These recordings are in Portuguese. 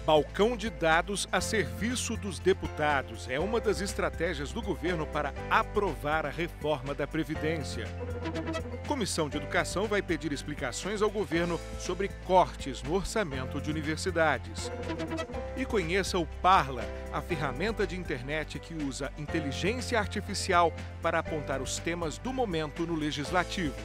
Balcão de dados a serviço dos deputados é uma das estratégias do governo para aprovar a reforma da Previdência. A Comissão de Educação vai pedir explicações ao governo sobre cortes no orçamento de universidades. E conheça o Parla, a ferramenta de internet que usa inteligência artificial para apontar os temas do momento no Legislativo.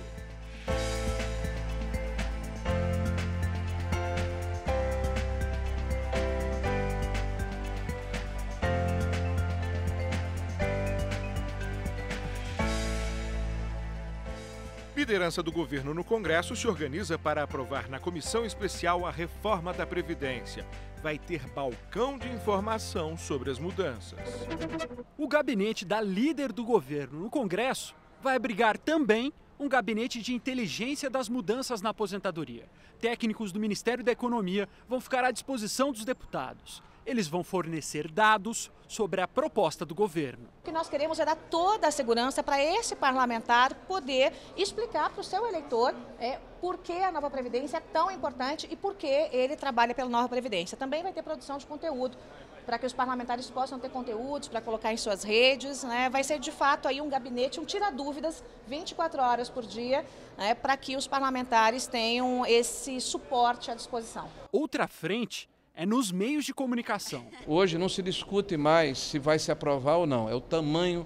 Liderança do governo no Congresso se organiza para aprovar na comissão especial a reforma da Previdência. Vai ter balcão de informação sobre as mudanças. O gabinete da líder do governo no Congresso vai abrigar também um gabinete de inteligência das mudanças na aposentadoria. Técnicos do Ministério da Economia vão ficar à disposição dos deputados. Eles vão fornecer dados sobre a proposta do governo. O que nós queremos é dar toda a segurança para esse parlamentar poder explicar para o seu eleitor por que a nova Previdência é tão importante e por que ele trabalha pela nova Previdência. Também vai ter produção de conteúdo para que os parlamentares possam ter conteúdos para colocar em suas redes. Vai ser de fato aí um gabinete, um tira-dúvidas 24 horas por dia, para que os parlamentares tenham esse suporte à disposição. Outra frente é nos meios de comunicação. Hoje não se discute mais se vai se aprovar ou não, é o tamanho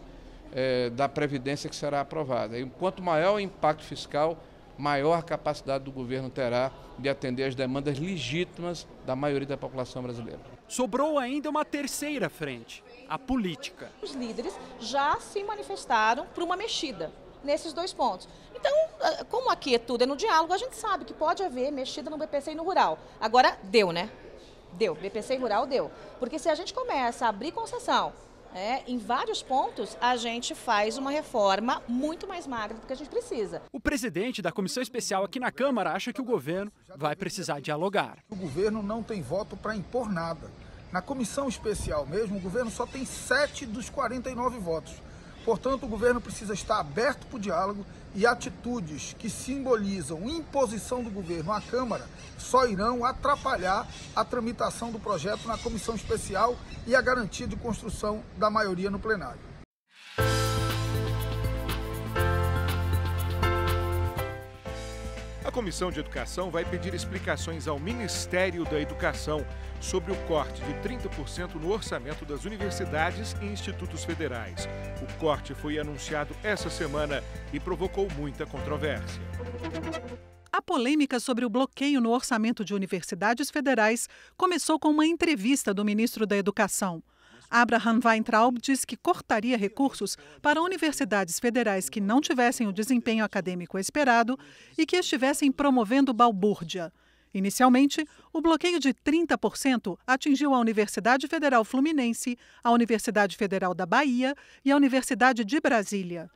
da Previdência que será aprovada. E quanto maior o impacto fiscal, maior a capacidade do governo terá de atender às demandas legítimas da maioria da população brasileira. Sobrou ainda uma terceira frente, a política. Os líderes já se manifestaram por uma mexida nesses dois pontos. Então, como aqui tudo é no diálogo, a gente sabe que pode haver mexida no BPC e no rural. Agora, deu, né? Deu, BPC e rural deu. Porque se a gente começa a abrir concessão em vários pontos, a gente faz uma reforma muito mais magra do que a gente precisa. O presidente da comissão especial aqui na Câmara acha que o governo vai precisar dialogar. O governo não tem voto para impor nada. Na comissão especial mesmo, o governo só tem 7 dos 49 votos. Portanto, o governo precisa estar aberto para o diálogo e atitudes que simbolizam imposição do governo à Câmara só irão atrapalhar a tramitação do projeto na comissão especial e a garantia de construção da maioria no plenário. A Comissão de Educação vai pedir explicações ao Ministério da Educação sobre o corte de 30% no orçamento das universidades e institutos federais. O corte foi anunciado essa semana e provocou muita controvérsia. A polêmica sobre o bloqueio no orçamento de universidades federais começou com uma entrevista do ministro da Educação. Abraham Weintraub diz que cortaria recursos para universidades federais que não tivessem o desempenho acadêmico esperado e que estivessem promovendo balbúrdia. Inicialmente, o bloqueio de 30% atingiu a Universidade Federal Fluminense, a Universidade Federal da Bahia e a Universidade de Brasília.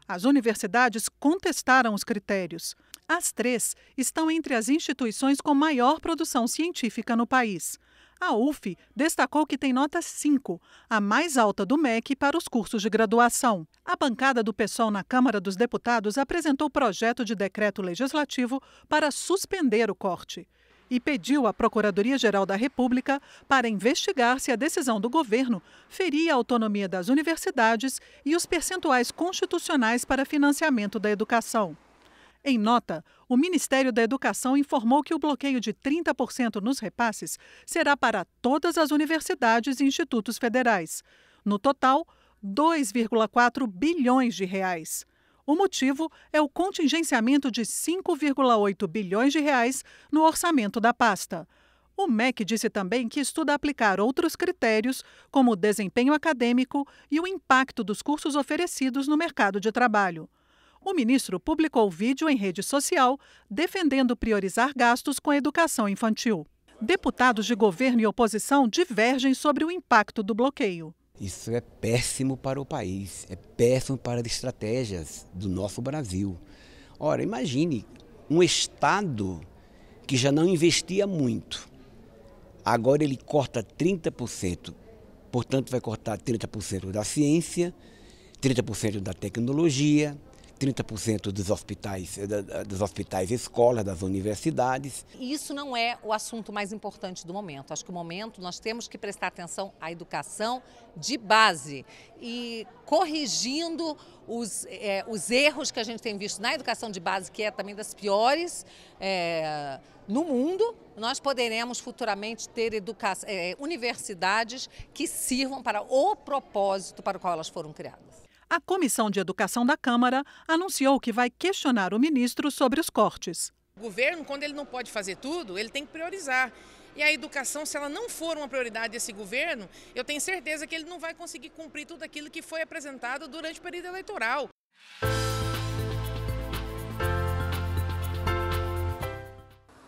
As universidades contestaram os critérios. As 3 estão entre as instituições com maior produção científica no país. A UF destacou que tem nota 5, a mais alta do MEC para os cursos de graduação. A bancada do PSOL na Câmara dos Deputados apresentou projeto de decreto legislativo para suspender o corte e pediu à Procuradoria-Geral da República para investigar se a decisão do governo feria a autonomia das universidades e os percentuais constitucionais para financiamento da educação. Em nota, o Ministério da Educação informou que o bloqueio de 30% nos repasses será para todas as universidades e institutos federais. No total, 2,4 bilhões de reais. O motivo é o contingenciamento de 5,8 bilhões de reais no orçamento da pasta. O MEC disse também que estuda aplicar outros critérios, como o desempenho acadêmico e o impacto dos cursos oferecidos no mercado de trabalho. O ministro publicou vídeo em rede social defendendo priorizar gastos com a educação infantil. Deputados de governo e oposição divergem sobre o impacto do bloqueio. Isso é péssimo para o país, é péssimo para as estratégias do nosso Brasil. Ora, imagine um Estado que já não investia muito. Agora ele corta 30%, portanto vai cortar 30% da ciência, 30% da tecnologia, 30% dos hospitais escolas, das universidades. Isso não é o assunto mais importante do momento. Acho que no momento nós temos que prestar atenção à educação de base e corrigindo os erros que a gente tem visto na educação de base, que é também das piores no mundo. Nós poderemos futuramente ter universidades que sirvam para o propósito para o qual elas foram criadas. A Comissão de Educação da Câmara anunciou que vai questionar o ministro sobre os cortes. O governo, quando ele não pode fazer tudo, ele tem que priorizar. E a educação, se ela não for uma prioridade desse governo, eu tenho certeza que ele não vai conseguir cumprir tudo aquilo que foi apresentado durante o período eleitoral.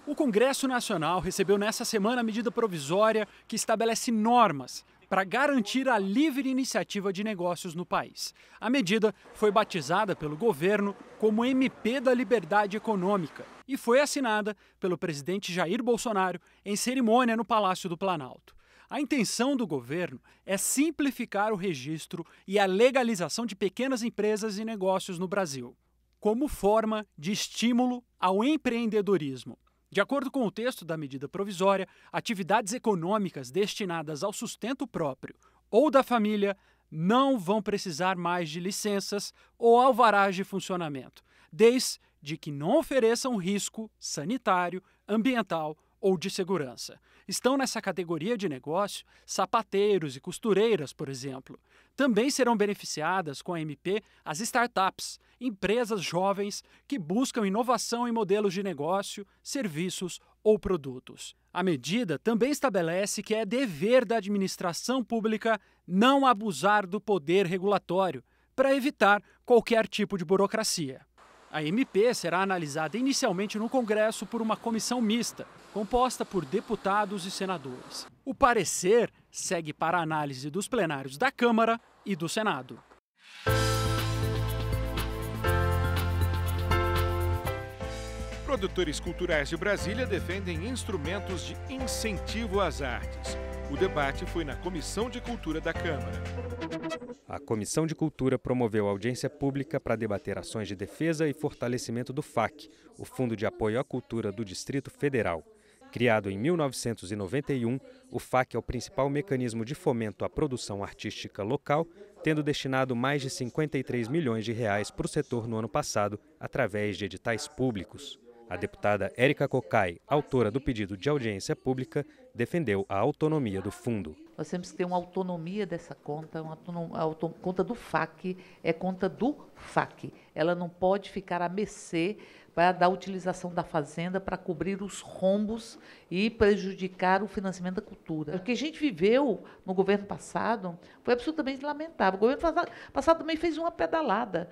O Congresso Nacional recebeu nessa semana a medida provisória que estabelece normas para garantir a livre iniciativa de negócios no país. A medida foi batizada pelo governo como MP da Liberdade Econômica e foi assinada pelo presidente Jair Bolsonaro em cerimônia no Palácio do Planalto. A intenção do governo é simplificar o registro e a legalização de pequenas empresas e negócios no Brasil, como forma de estímulo ao empreendedorismo. De acordo com o texto da medida provisória, atividades econômicas destinadas ao sustento próprio ou da família não vão precisar mais de licenças ou alvarás de funcionamento, desde que não ofereçam risco sanitário, ambiental ou de segurança. Estão nessa categoria de negócio sapateiros e costureiras, por exemplo. Também serão beneficiadas com a MP as startups, empresas jovens que buscam inovação em modelos de negócio, serviços ou produtos. A medida também estabelece que é dever da administração pública não abusar do poder regulatório para evitar qualquer tipo de burocracia. A MP será analisada inicialmente no Congresso por uma comissão mista, composta por deputados e senadores. O parecer segue para a análise dos plenários da Câmara e do Senado. Produtores culturais de Brasília defendem instrumentos de incentivo às artes. O debate foi na Comissão de Cultura da Câmara. A Comissão de Cultura promoveu audiência pública para debater ações de defesa e fortalecimento do FAC, o Fundo de Apoio à Cultura do Distrito Federal. Criado em 1991, o FAC é o principal mecanismo de fomento à produção artística local, tendo destinado mais de 53 milhões de reais para o setor no ano passado, através de editais públicos. A deputada Érica Cocai, autora do pedido de audiência pública, defendeu a autonomia do fundo. Nós temos que ter uma autonomia dessa conta, conta do FAC é conta do FAC. Ela não pode ficar à mercê da utilização da fazenda para cobrir os rombos e prejudicar o financiamento da cultura. O que a gente viveu no governo passado foi absolutamente lamentável. O governo passado também fez uma pedalada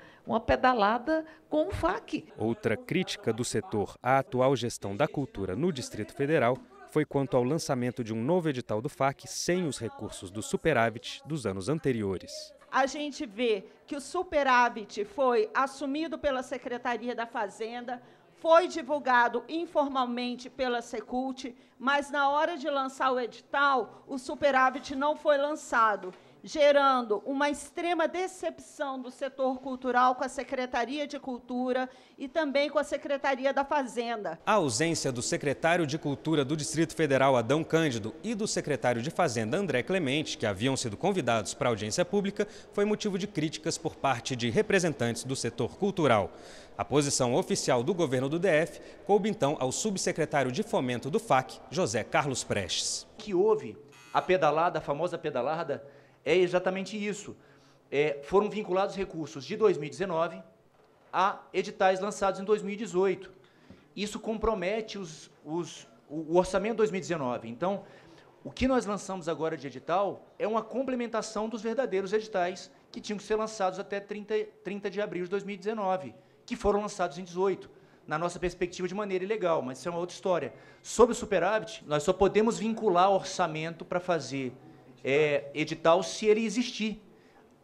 com o FAC. Outra crítica do setor à atual gestão da cultura no Distrito Federal foi quanto ao lançamento de um novo edital do FAC sem os recursos do superávit dos anos anteriores. A gente vê que o superávit foi assumido pela Secretaria da Fazenda, foi divulgado informalmente pela Secult, mas na hora de lançar o edital, o superávit não foi lançado, gerando uma extrema decepção do setor cultural com a Secretaria de Cultura e também com a Secretaria da Fazenda. A ausência do secretário de Cultura do Distrito Federal, Adão Cândido, e do secretário de Fazenda, André Clemente, que haviam sido convidados para a audiência pública, foi motivo de críticas por parte de representantes do setor cultural. A posição oficial do governo do DF coube então ao subsecretário de Fomento do FAC, José Carlos Prestes. Que houve a pedalada, a famosa pedalada, é exatamente isso. Foram vinculados recursos de 2019 a editais lançados em 2018. Isso compromete o orçamento de 2019. Então, o que nós lançamos agora de edital é uma complementação dos verdadeiros editais que tinham que ser lançados até 30 de abril de 2019, que foram lançados em 2018, na nossa perspectiva de maneira ilegal, mas isso é uma outra história. Sobre o superávit, nós só podemos vincular orçamento para fazer edital se ele existir.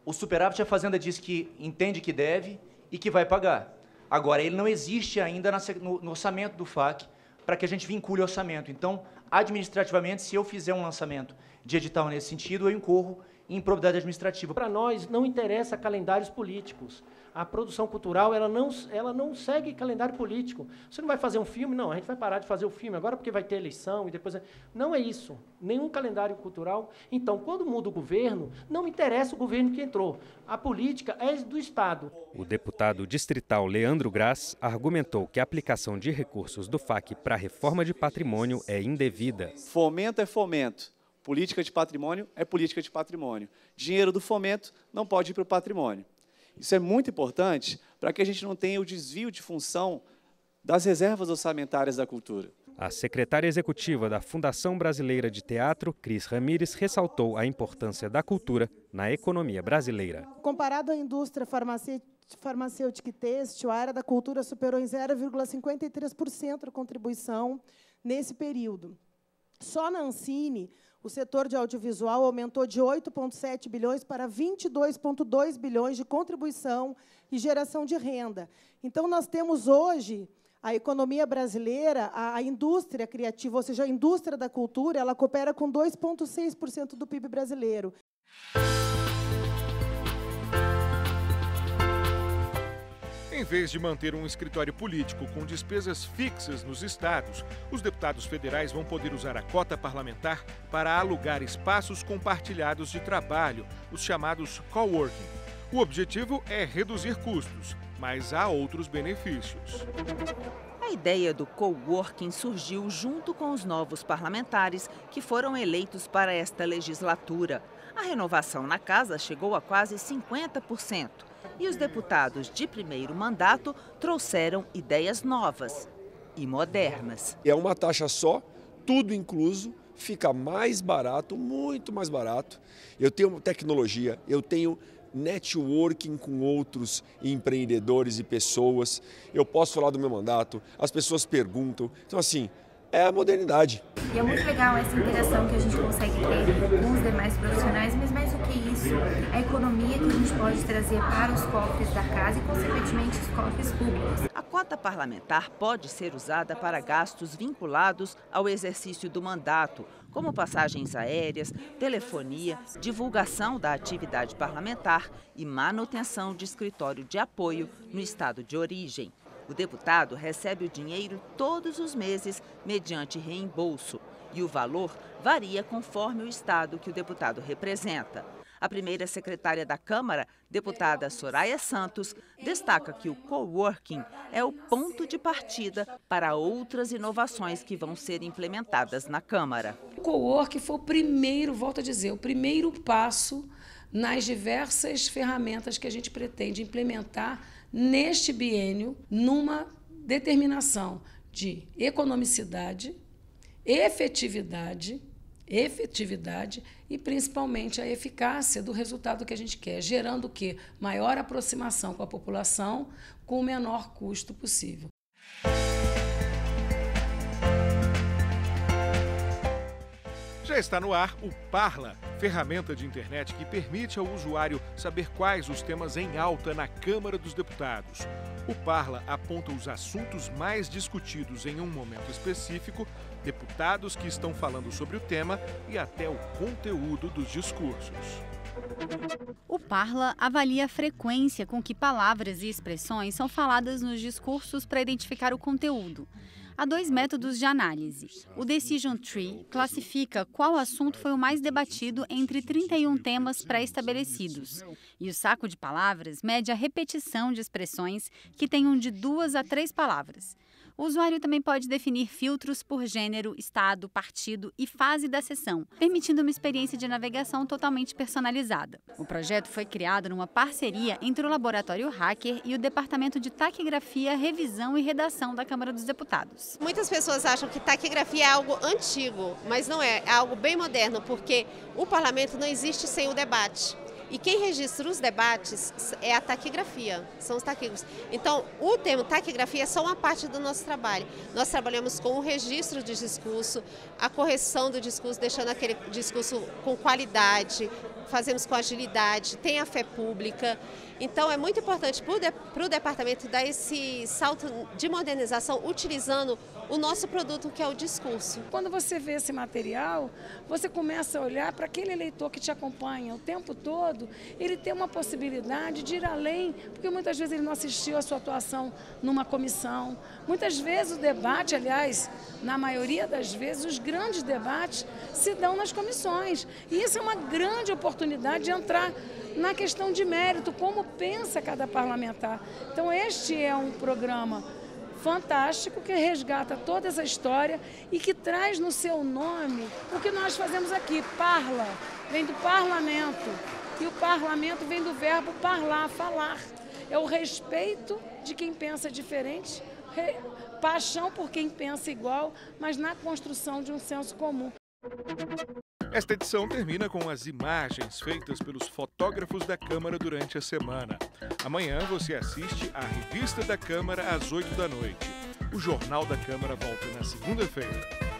O superávit, a Fazenda diz que entende que deve e que vai pagar. Agora, ele não existe ainda no orçamento do FAC para que a gente vincule orçamento. Então, administrativamente, se eu fizer um lançamento de edital nesse sentido, eu incorro improbidade administrativa. Para nós não interessa calendários políticos. A produção cultural ela não segue calendário político. Você não vai fazer um filme? Não, a gente vai parar de fazer o filme agora porque vai ter eleição e depois... Não é isso. Nenhum calendário cultural. Então, quando muda o governo, não interessa o governo que entrou. A política é do Estado. O deputado distrital Leandro Graz argumentou que a aplicação de recursos do FAC para a reforma de patrimônio é indevida. Fomento é fomento. Política de patrimônio é política de patrimônio. Dinheiro do fomento não pode ir para o patrimônio. Isso é muito importante para que a gente não tenha o desvio de função das reservas orçamentárias da cultura. A secretária executiva da Fundação Brasileira de Teatro, Cris Ramires, ressaltou a importância da cultura na economia brasileira. Comparado à indústria farmacêutica e têxtil, a área da cultura superou em 0,53% a contribuição nesse período. Só na Ancine, o setor de audiovisual aumentou de 8,7 bilhões para 22,2 bilhões de contribuição e geração de renda. Então, nós temos hoje a economia brasileira, a indústria criativa, ou seja, a indústria da cultura, ela coopera com 2,6% do PIB brasileiro. Em vez de manter um escritório político com despesas fixas nos estados, os deputados federais vão poder usar a cota parlamentar para alugar espaços compartilhados de trabalho, os chamados coworking. O objetivo é reduzir custos, mas há outros benefícios. A ideia do coworking surgiu junto com os novos parlamentares que foram eleitos para esta legislatura. A renovação na casa chegou a quase 50%. E os deputados de primeiro mandato trouxeram ideias novas e modernas. É uma taxa só, tudo incluso, fica mais barato, muito mais barato. Eu tenho tecnologia, eu tenho networking com outros empreendedores e pessoas. Eu posso falar do meu mandato, as pessoas perguntam. Então, assim, é a modernidade. E é muito legal essa interação que a gente consegue ter com os demais profissionais, mas mais do que isso, a economia que a gente pode trazer para os cofres da casa e, consequentemente, os cofres públicos. A cota parlamentar pode ser usada para gastos vinculados ao exercício do mandato, como passagens aéreas, telefonia, divulgação da atividade parlamentar e manutenção de escritório de apoio no estado de origem. O deputado recebe o dinheiro todos os meses mediante reembolso e o valor varia conforme o estado que o deputado representa. A primeira secretária da Câmara, deputada Soraya Santos, destaca que o coworking é o ponto de partida para outras inovações que vão ser implementadas na Câmara. O coworking foi o primeiro, volto a dizer, o primeiro passo nas diversas ferramentas que a gente pretende implementar neste biênio, numa determinação de economicidade, efetividade e, principalmente, a eficácia do resultado que a gente quer, gerando o quê? Maior aproximação com a população, com o menor custo possível. Já está no ar o Parla, ferramenta de internet que permite ao usuário saber quais os temas em alta na Câmara dos Deputados. O Parla aponta os assuntos mais discutidos em um momento específico, deputados que estão falando sobre o tema e até o conteúdo dos discursos. O Parla avalia a frequência com que palavras e expressões são faladas nos discursos para identificar o conteúdo. Há dois métodos de análise. O Decision Tree classifica qual assunto foi o mais debatido entre 31 temas pré-estabelecidos. E o saco de palavras mede a repetição de expressões que tenham de 2 a 3 palavras. O usuário também pode definir filtros por gênero, estado, partido e fase da sessão, permitindo uma experiência de navegação totalmente personalizada. O projeto foi criado numa parceria entre o Laboratório Hacker e o Departamento de Taquigrafia, Revisão e Redação da Câmara dos Deputados. Muitas pessoas acham que taquigrafia é algo antigo, mas não é, é algo bem moderno, porque o parlamento não existe sem o debate. E quem registra os debates é a taquigrafia, são os taquígrafos. Então, o termo taquigrafia é só uma parte do nosso trabalho. Nós trabalhamos com o registro de discurso, a correção do discurso, deixando aquele discurso com qualidade, fazemos com agilidade, tem a fé pública. Então, é muito importante para o departamento dar esse salto de modernização utilizando o nosso produto, que é o discurso. Quando você vê esse material, você começa a olhar para aquele eleitor que te acompanha o tempo todo, ele tem uma possibilidade de ir além, porque muitas vezes ele não assistiu a sua atuação numa comissão. Muitas vezes o debate, aliás, na maioria das vezes, os grandes debates se dão nas comissões. E isso é uma grande oportunidade de entrar na questão de mérito, como pensa cada parlamentar. Então, este é um programa fantástico que resgata toda essa história e que traz no seu nome o que nós fazemos aqui. Parla, vem do parlamento, e o parlamento vem do verbo parlar, falar. É o respeito de quem pensa diferente, paixão por quem pensa igual, mas na construção de um senso comum. Esta edição termina com as imagens feitas pelos fotógrafos da Câmara durante a semana. Amanhã você assiste à Revista da Câmara às 8 da noite. O Jornal da Câmara volta na segunda-feira.